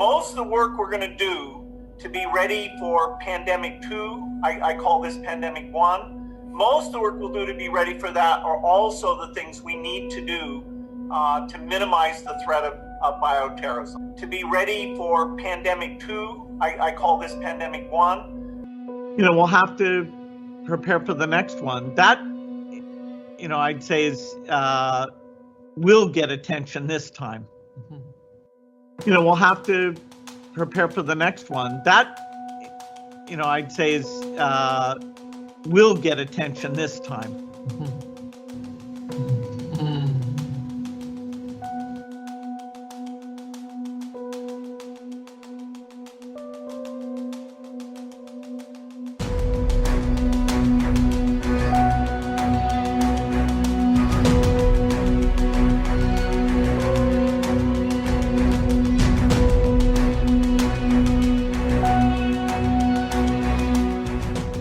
most of the work we're going to do to be ready for pandemic 2, I call this pandemic 1, most of the work we'll do to be ready for that are also the things we need to do to minimize the threat of bioterrorism. To be ready for pandemic 2, I call this pandemic 1. We'll have to prepare for the next one. That, I'd say is will get attention this time. We'll have to prepare for the next one. That, I'd say is will get attention this time.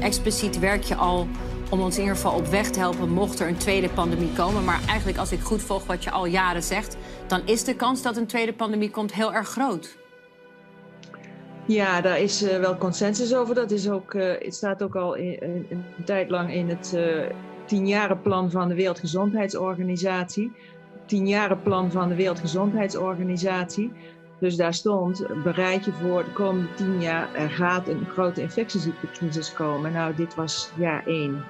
Expliciet werk je al om ons in ieder geval op weg te helpen mocht er een tweede pandemie komen. Maar eigenlijk als ik goed volg wat je al jaren zegt, dan is de kans dat een tweede pandemie komt heel erg groot. Ja, daar is wel consensus over. Dat is ook, het staat ook al een tijd lang in het 10-jarenplan van de Wereldgezondheidsorganisatie. 10-jarenplan van de Wereldgezondheidsorganisatie. Dus daar stond, bereid je voor de komende 10 jaar, er gaat een grote infectieziektecrisis komen. Nou, dit was jaar 1.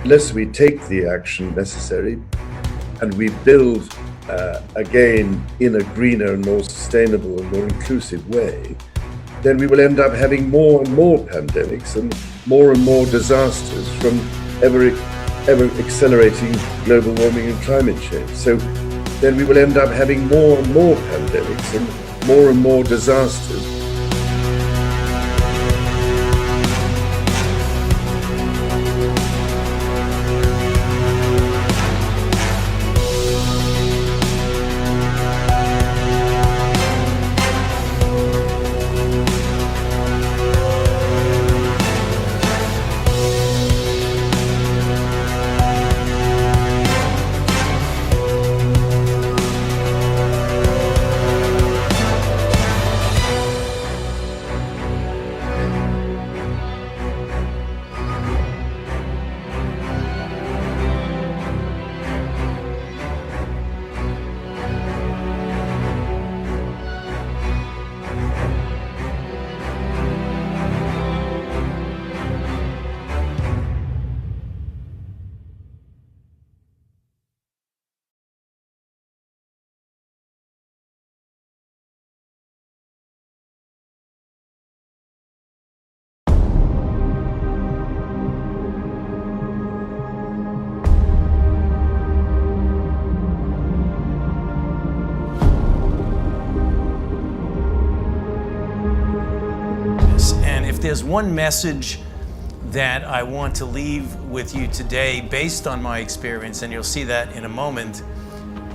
Unless we take the action necessary and we build again in a greener, more sustainable and more inclusive way, then we will end up having more and more pandemics and more disasters from ever accelerating global warming and climate change. So then we will end up having more and more pandemics and more disasters. There's one message that I want to leave with you today based on my experience, and you'll see that in a moment,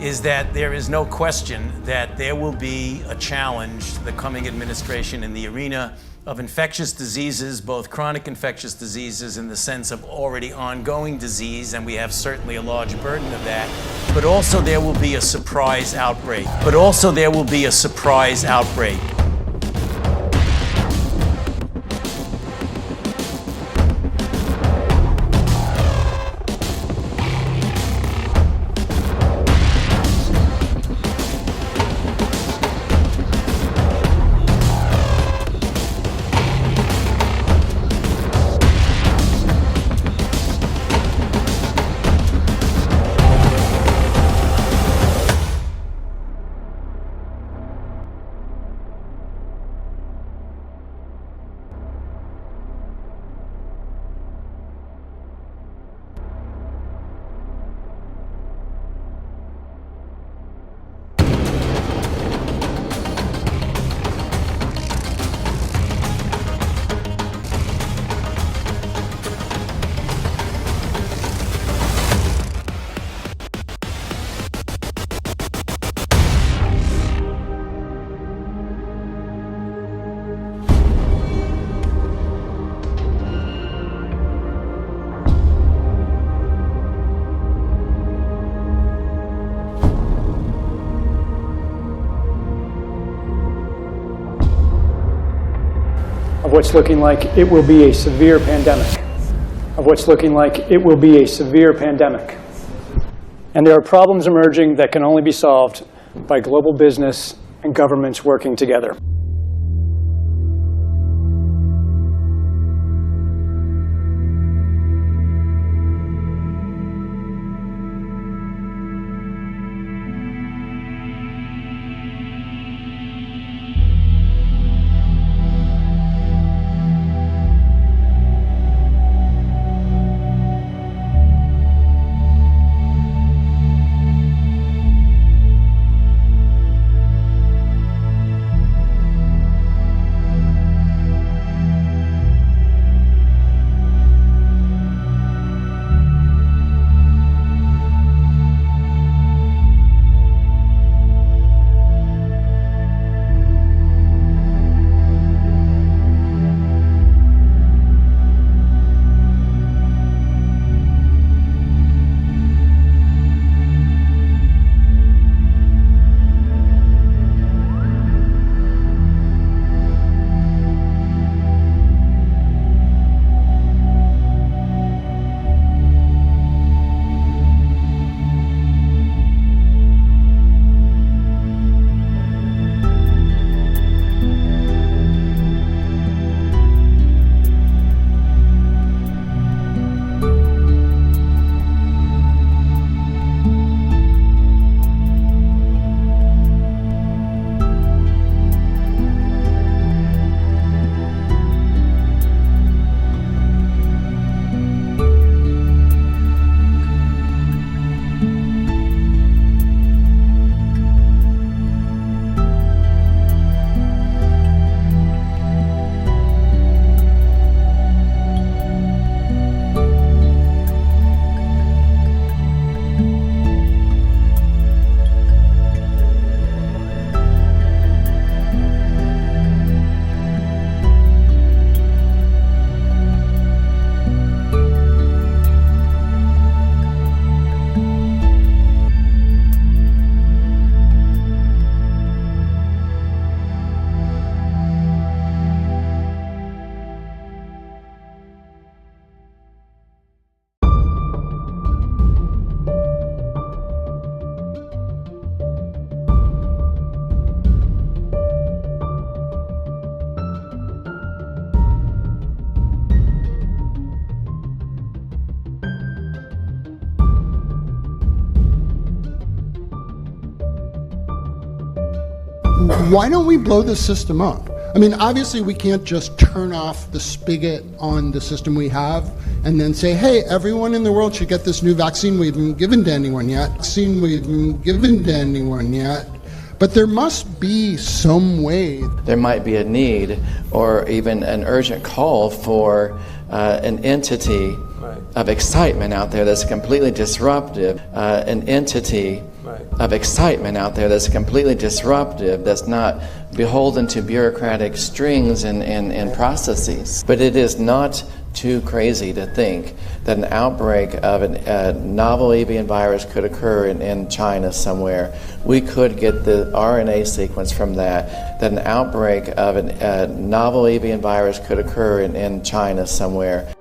is that there is no question that there will be a challenge to the coming administration in the arena of infectious diseases, both chronic infectious diseases in the sense of already ongoing disease, and we have certainly a large burden of that, but also there will be a surprise outbreak. what's looking like it will be a severe pandemic. Of what's looking like it will be a severe pandemic. And there are problems emerging that can only be solved by global business and governments working together. Why don't we blow the system up? I mean, obviously we can't just turn off the spigot on the system we have and then say, hey, everyone in the world should get this new vaccine we haven't given to anyone yet. But there must be some way. There might be a need or even an urgent call for an entity of excitement out there that's completely disruptive, an entity of excitement out there that's completely disruptive, that's not beholden to bureaucratic strings and processes. But it is not too crazy to think that an outbreak of a novel avian virus could occur in China somewhere. We could get the RNA sequence from that an outbreak of a novel avian virus could occur in China somewhere.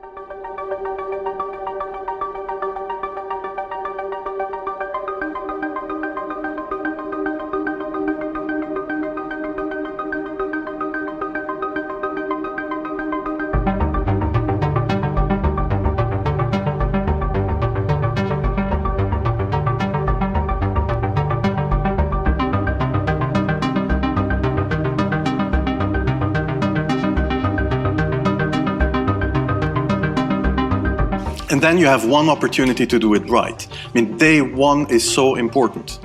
And then you have one opportunity to do it right. I mean, day one is so important.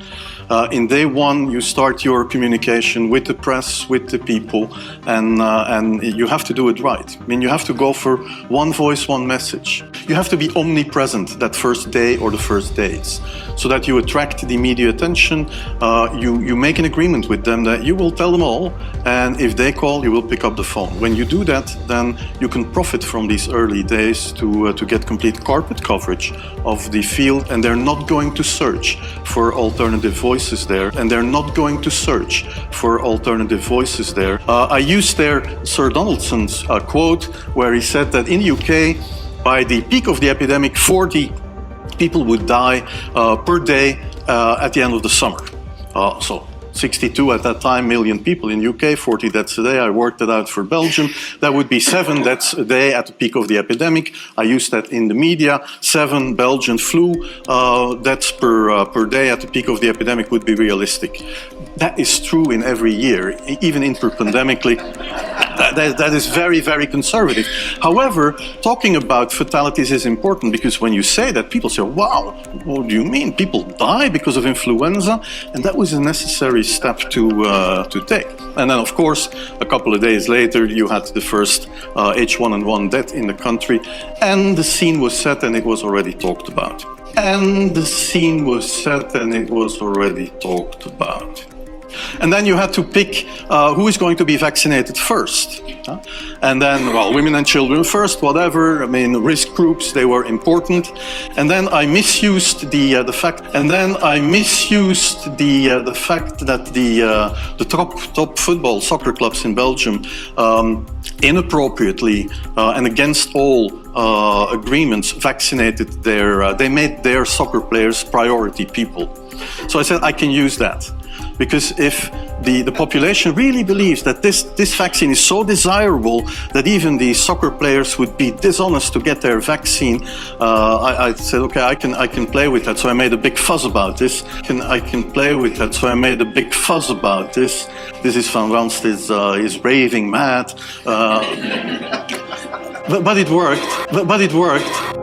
In day one, you start your communication with the press, with the people, and you have to do it right. I mean, you have to go for one voice, one message. You have to be omnipresent that first day or the first days, so that you attract the media attention. You make an agreement with them that you will tell them all, and if they call, you will pick up the phone. When you do that, then you can profit from these early days to get complete carpet coverage of the field, and they're not going to search for alternative voices. voices there, and they're not going to search for alternative voices there. I used there Sir Donaldson's quote, where he said that in the UK, by the peak of the epidemic, 40 people would die per day at the end of the summer. So 62 at that time million people in UK, 40 deaths a day. I worked it out for Belgium. That would be 7 deaths a day at the peak of the epidemic. I used that in the media. 7 Belgian flu deaths per day at the peak of the epidemic would be realistic. That is true in every year, even interpandemically. That is very, very conservative. However, talking about fatalities is important, because when you say that, people say, wow, what do you mean? People die because of influenza? And that was a necessary step to take. And then, of course, a couple of days later, you had the first H1N1 death in the country, and the scene was set and it was already talked about. And the scene was set and it was already talked about. And then you had to pick who is going to be vaccinated first. And then, well, women and children first, whatever. I mean, risk groups, they were important. And then I misused the fact. And then I misused the fact that the top football soccer clubs in Belgium inappropriately and against all agreements vaccinated they made their soccer players priority people. So I said I can use that. Because if the population really believes that this vaccine is so desirable that even the soccer players would be dishonest to get their vaccine, I said, okay, I can play with that. So I made a big fuss about this. I can play with that. So I made a big fuss about this. This is Van Ranst is raving mad. But it worked. But it worked.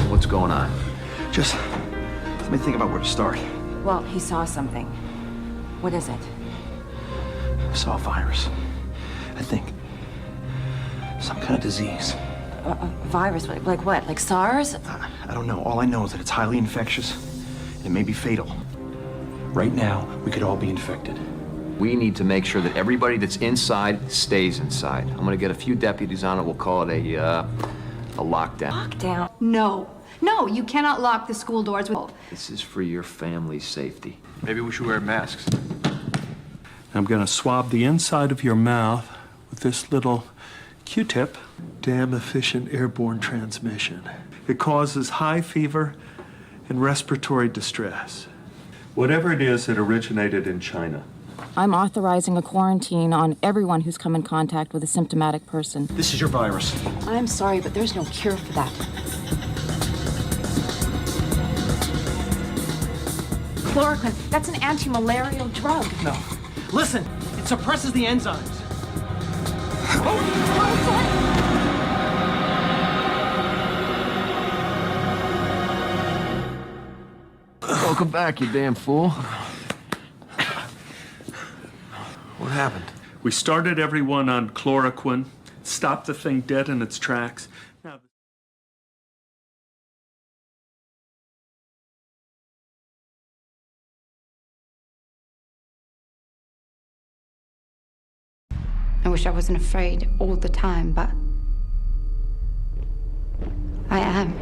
What's going on? Just let me think about where to start. Well, he saw something. What is it? I saw a virus. I think some kind of disease. A virus? Like what? Like SARS? I don't know. All I know is that it's highly infectious and it may be fatal. Right now, we could all be infected. We need to make sure that everybody that's inside stays inside. I'm gonna get a few deputies on it. We'll call it a lockdown. Lockdown? No, you cannot lock the school doors. This is for your family's safety. Maybe we should wear masks. I'm gonna swab the inside of your mouth with this little Q-tip. Damn efficient airborne transmission. It causes high fever and respiratory distress. Whatever it is, it originated in China. I'm authorizing a quarantine on everyone who's come in contact with a symptomatic person. This is your virus. I'm sorry, but there's no cure for that. Chloroquine, that's an anti-malarial drug. No. Listen, it suppresses the enzymes. Welcome back, you damn fool. What happened? We started everyone on chloroquine, stopped the thing dead in its tracks. Now, I wish I wasn't afraid all the time, but I am.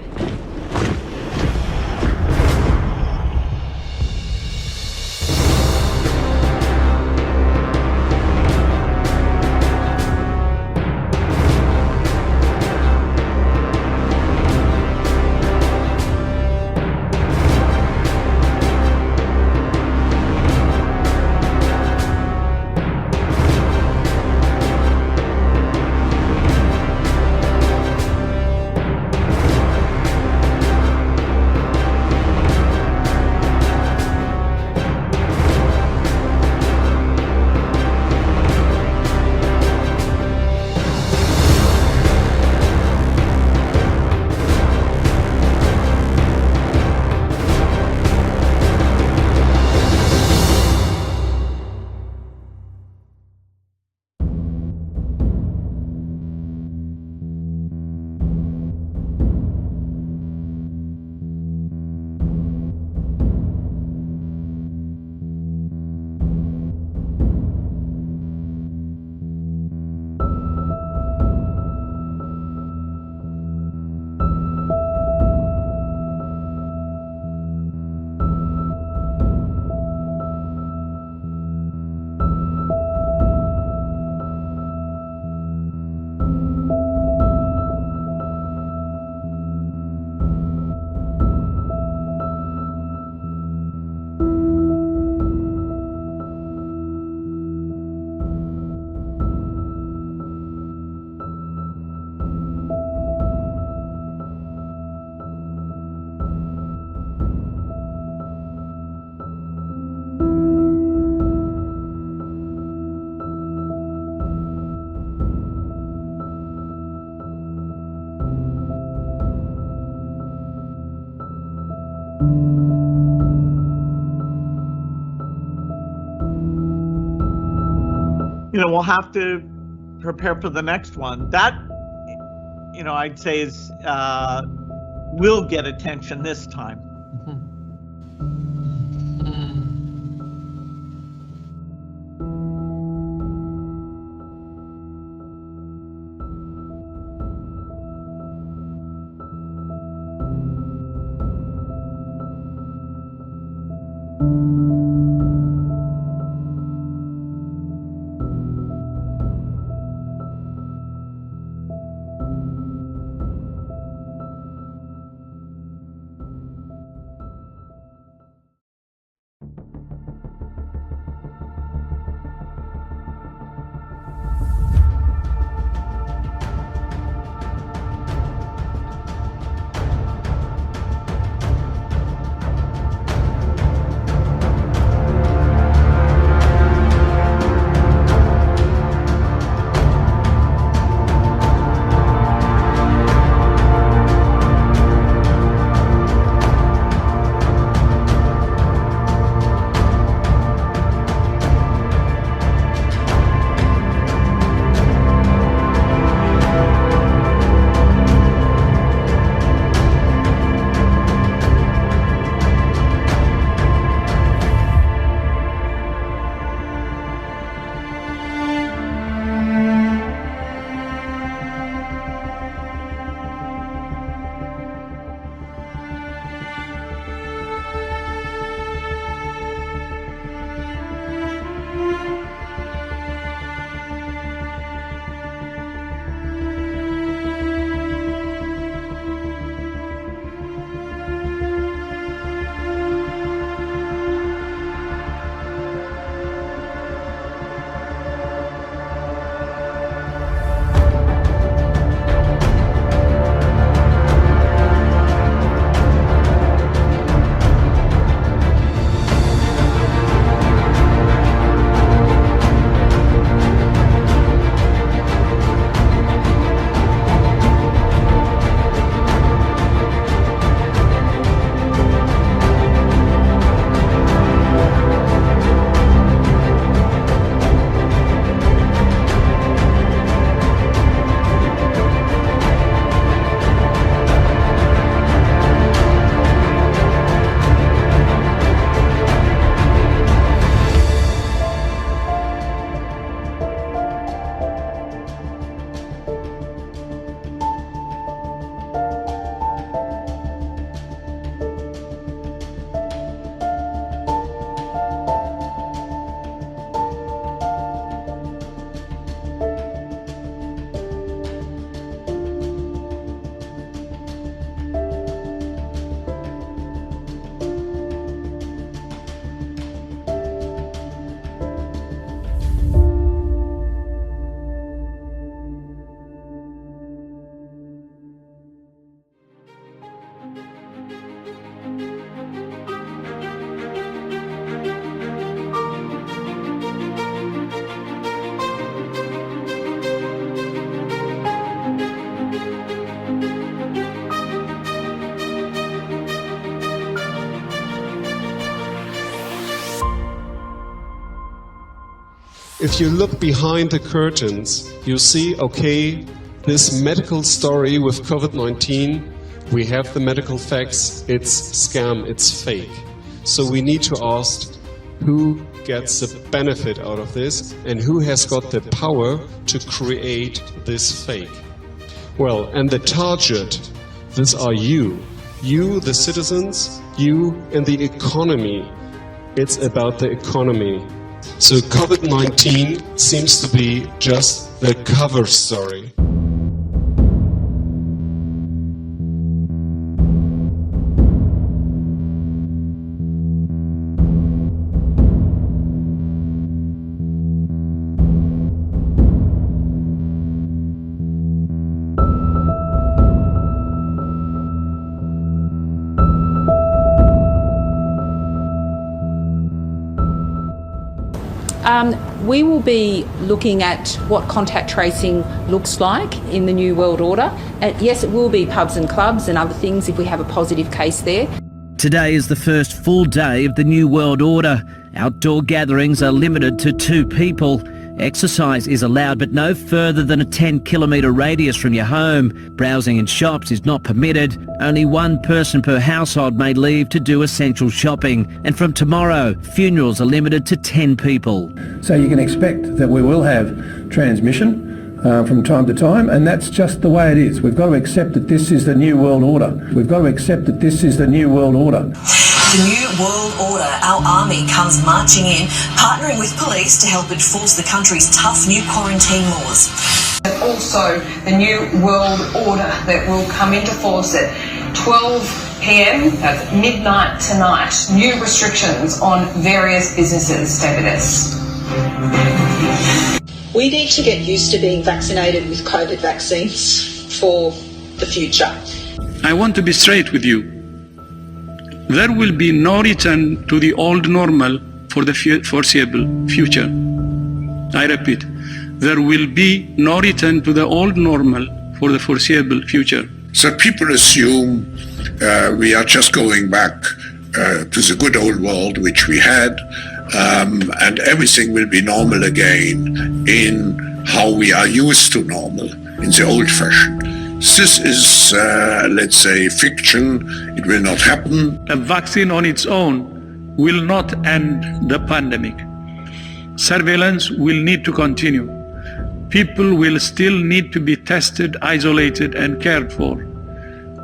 we'll have to prepare for the next one. That, I'd say is will get attention this time. If you look behind the curtains, you see, okay, this medical story with COVID-19, we have the medical facts, it's scam, it's fake. So we need to ask who gets the benefit out of this and who has got the power to create this fake. Well, and the target, these are you. You, the citizens, you and the economy. It's about the economy. So COVID-19 seems to be just the cover story. We will be looking at what contact tracing looks like in the New World Order. Yes, it will be pubs and clubs and other things if we have a positive case there. Today is the first full day of the New World Order. Outdoor gatherings are limited to 2 people. Exercise is allowed, but no further than a 10-kilometre radius from your home. Browsing in shops is not permitted. Only one person per household may leave to do essential shopping. And from tomorrow, funerals are limited to 10 people. So you can expect that we will have transmission from time to time, and that's just the way it is. We've got to accept that this is the new world order. We've got to accept that this is the new world order. The new world order, our army comes marching in, partnering with police to help enforce the country's tough new quarantine laws. And also the new world order that will come into force at 12 p.m, that's midnight tonight. New restrictions on various businesses. Stay with us. We need to get used to being vaccinated with COVID vaccines for the future. I want to be straight with you. There will be no return to the old normal for the foreseeable future. I repeat, there will be no return to the old normal for the foreseeable future. So people assume we are just going back to the good old world which we had, and everything will be normal again in how we are used to normal, in the old fashion. This is, let's say, fiction. It will not happen. A vaccine on its own will not end the pandemic. Surveillance will need to continue. People will still need to be tested, isolated, and cared for.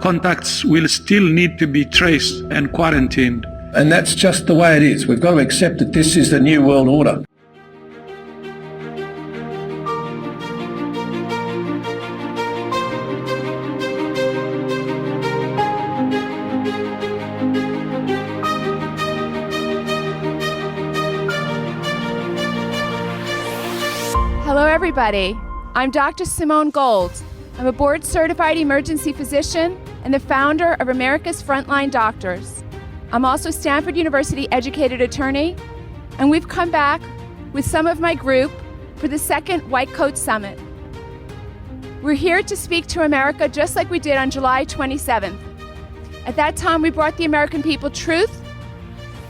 Contacts will still need to be traced and quarantined. And that's just the way it is. We've got to accept that this is the new world order. Hello everybody, I'm Dr. Simone Gold. I'm a board-certified emergency physician and the founder of America's Frontline Doctors. I'm also a Stanford University educated attorney, and we've come back with some of my group for the second White Coat Summit. We're here to speak to America just like we did on July 27th. At that time, we brought the American people truth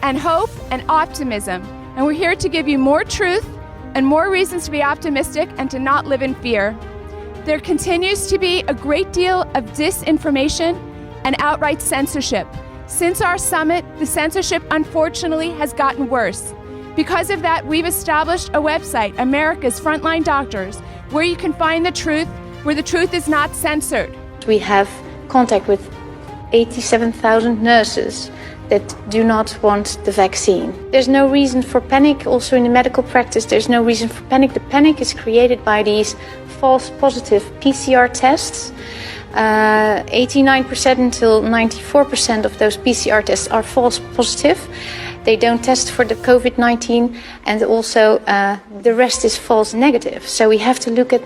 and hope and optimism, and we're here to give you more truth and more reasons to be optimistic and to not live in fear. There continues to be a great deal of disinformation and outright censorship. Since our summit, the censorship unfortunately has gotten worse. Because of that, we've established a website, America's Frontline Doctors, where you can find the truth, where the truth is not censored. We have contact with 87,000 nurses that do not want the vaccine. There's no reason for panic. Also in the medical practice, there's no reason for panic. The panic is created by these false positive PCR tests. 89% until 94% of those PCR tests are false positive. They don't test for the COVID-19, and also the rest is false negative. So we have to look at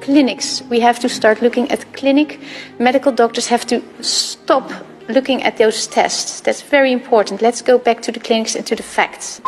clinics. We have to start looking at clinic. Medical doctors have to stop looking at those tests. That's very important. Let's go back to the clinics and to the facts.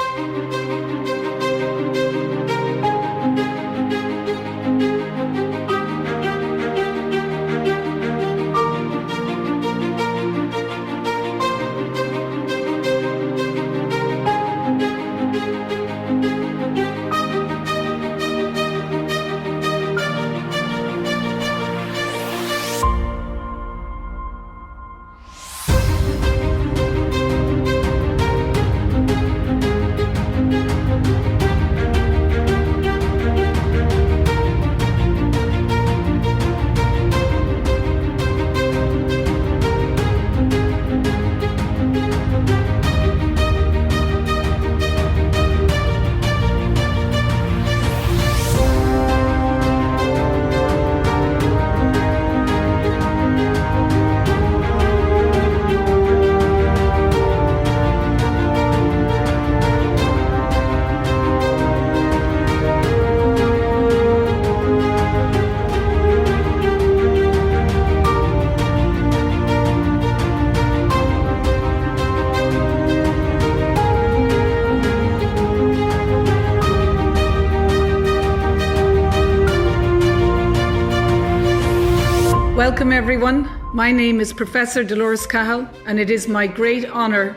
Welcome everyone. My name is Professor Dolores Cahill, and it is my great honour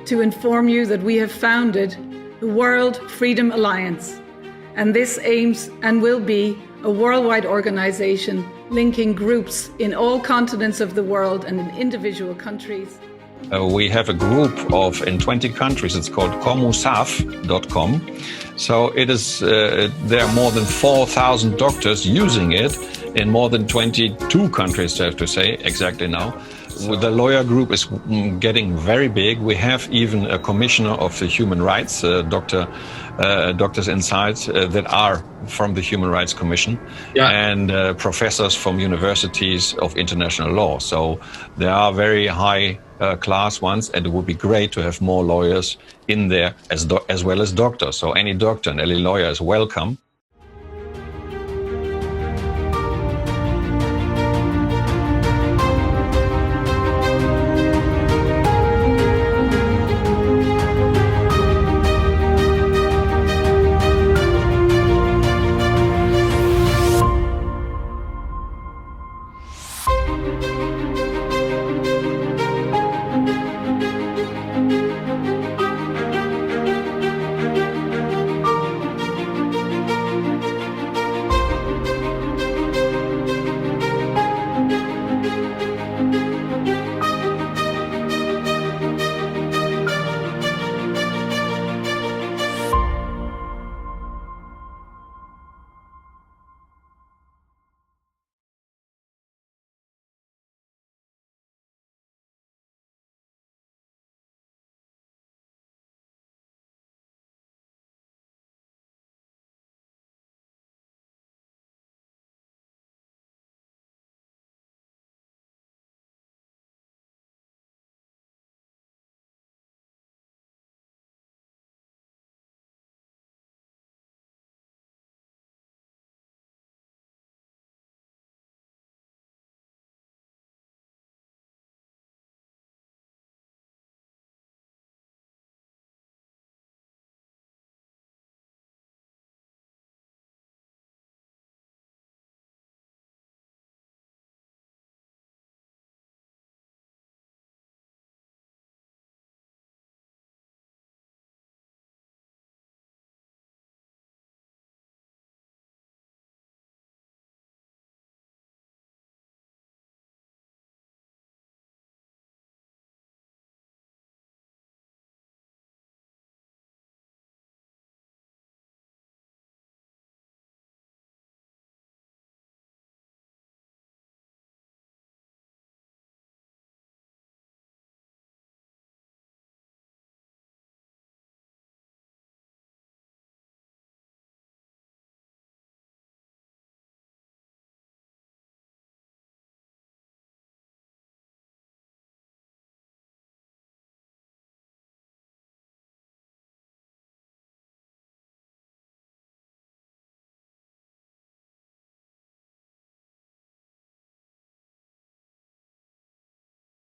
to inform you that we have founded the World Freedom Alliance, And this aims and will be a worldwide organization linking groups in all continents of the world and in individual countries. We have a group in 20 countries. It's called comusaf.com. So it is, there are more than 4,000 doctors using it in more than 22 countries, I have to say, exactly now. The lawyer group is getting very big. We have even a commissioner of the human rights, doctors inside that are from the Human Rights Commission, and professors from universities of international law. So there are very high class ones, and it would be great to have more lawyers in there as well as doctors. So any doctor and any lawyer is welcome.